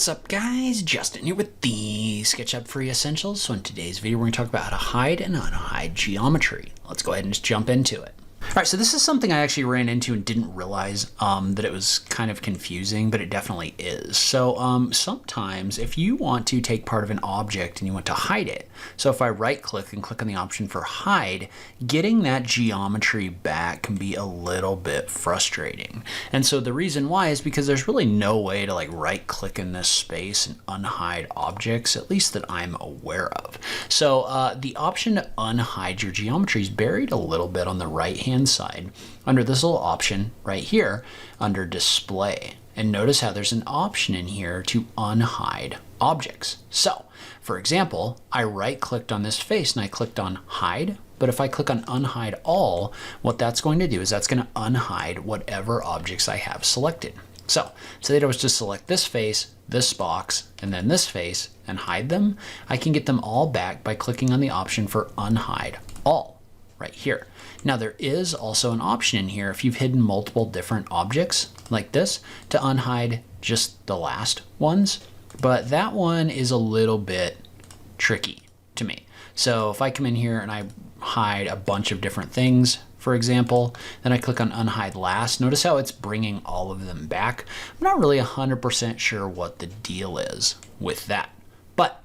What's up guys, Justin here with the SketchUp Free Essentials. So in today's video we're going to talk about how to hide and unhide geometry. Let's go ahead and just jump into it. Alright, so this is something I actually ran into and didn't realize that it was kind of confusing, but it definitely is. So sometimes if you want to take part of an object and you want to hide it, so if I right click and click on the option for hide, getting that geometry back can be a little bit frustrating. And so the reason why is because there's really no way to right click in this space and unhide objects, at least that I'm aware of. So the option to unhide your geometry is buried a little bit on the right hand side under this little option right here under display. And notice how there's an option in here to unhide objects. So for example, I right clicked on this face and I clicked on hide, but if I click on unhide all, what that's going to do is that's going to unhide whatever objects I have selected. So say that I was to select this face, this box, and then this face and hide them, I can get them all back by clicking on the option for unhide all right here. Now there is also an option in here if you've hidden multiple different objects like this to unhide just the last ones, but that one is a little bit tricky to me. So if I come in here and I hide a bunch of different things, for example, then I click on unhide last, notice how it's bringing all of them back. I'm not really 100% sure what the deal is with that. But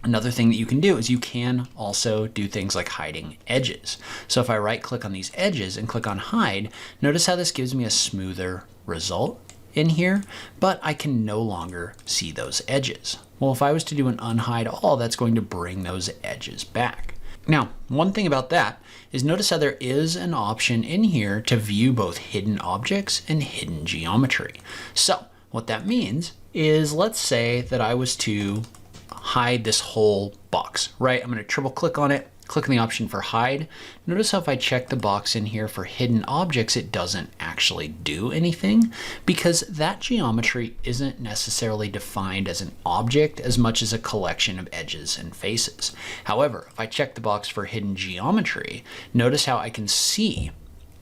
another thing that you can do is you can also do things like hiding edges. So if I right click on these edges and click on hide, notice how this gives me a smoother result in here, but I can no longer see those edges. Well, if I was to do an unhide all, that's going to bring those edges back. Now, one thing about that is notice how there is an option in here to view both hidden objects and hidden geometry. So what that means is, let's say that I was to hide this whole box, right? I'm going to triple click on it, click on the option for hide. Notice how if I check the box in here for hidden objects, it doesn't actually do anything because that geometry isn't necessarily defined as an object as much as a collection of edges and faces. However, if I check the box for hidden geometry, notice how I can see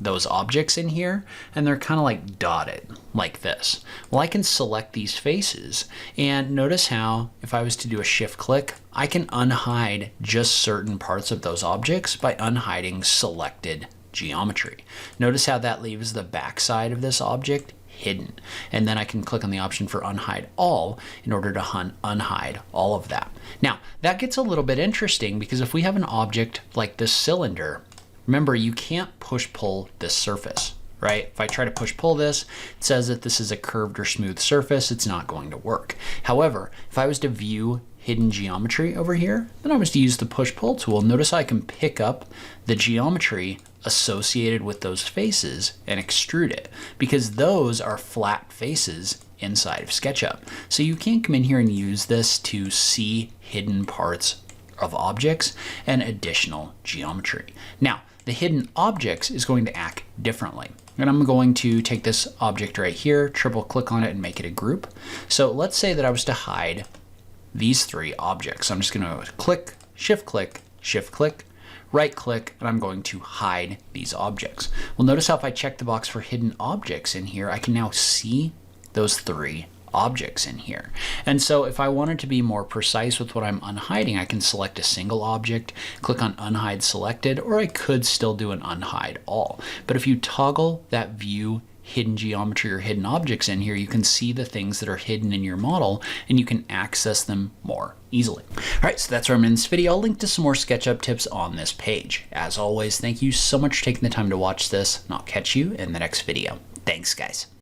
those objects in here and they're kind of like dotted like this. Well, I can select these faces and notice how if I was to do a shift click, I can unhide just certain parts of those objects by unhiding selected geometry. Notice how that leaves the backside of this object hidden. And then I can click on the option for unhide all in order to unhide all of that. Now that gets a little bit interesting because if we have an object like this cylinder, remember, you can't push-pull this surface, right? If I try to push-pull this, it says that this is a curved or smooth surface. It's not going to work. However, if I was to view hidden geometry over here, then I was to use the push-pull tool. Notice I can pick up the geometry associated with those faces and extrude it because those are flat faces inside of SketchUp. So you can't come in here and use this to see hidden parts of objects and additional geometry. Now, the hidden objects is going to act differently. And I'm going to take this object right here, triple click on it and make it a group. So let's say that I was to hide these three objects. So I'm just going to click, shift click, right click, and I'm going to hide these objects. Well, notice how if I check the box for hidden objects in here, I can now see those three objects in here. And so if I wanted to be more precise with what I'm unhiding, I can select a single object, click on unhide selected, or I could still do an unhide all. But if you toggle that view hidden geometry or hidden objects in here, you can see the things that are hidden in your model and you can access them more easily. All right, so that's where I'm in this video. I'll link to some more SketchUp tips on this page. As always, thank you so much for taking the time to watch this, and I'll catch you in the next video. Thanks, guys.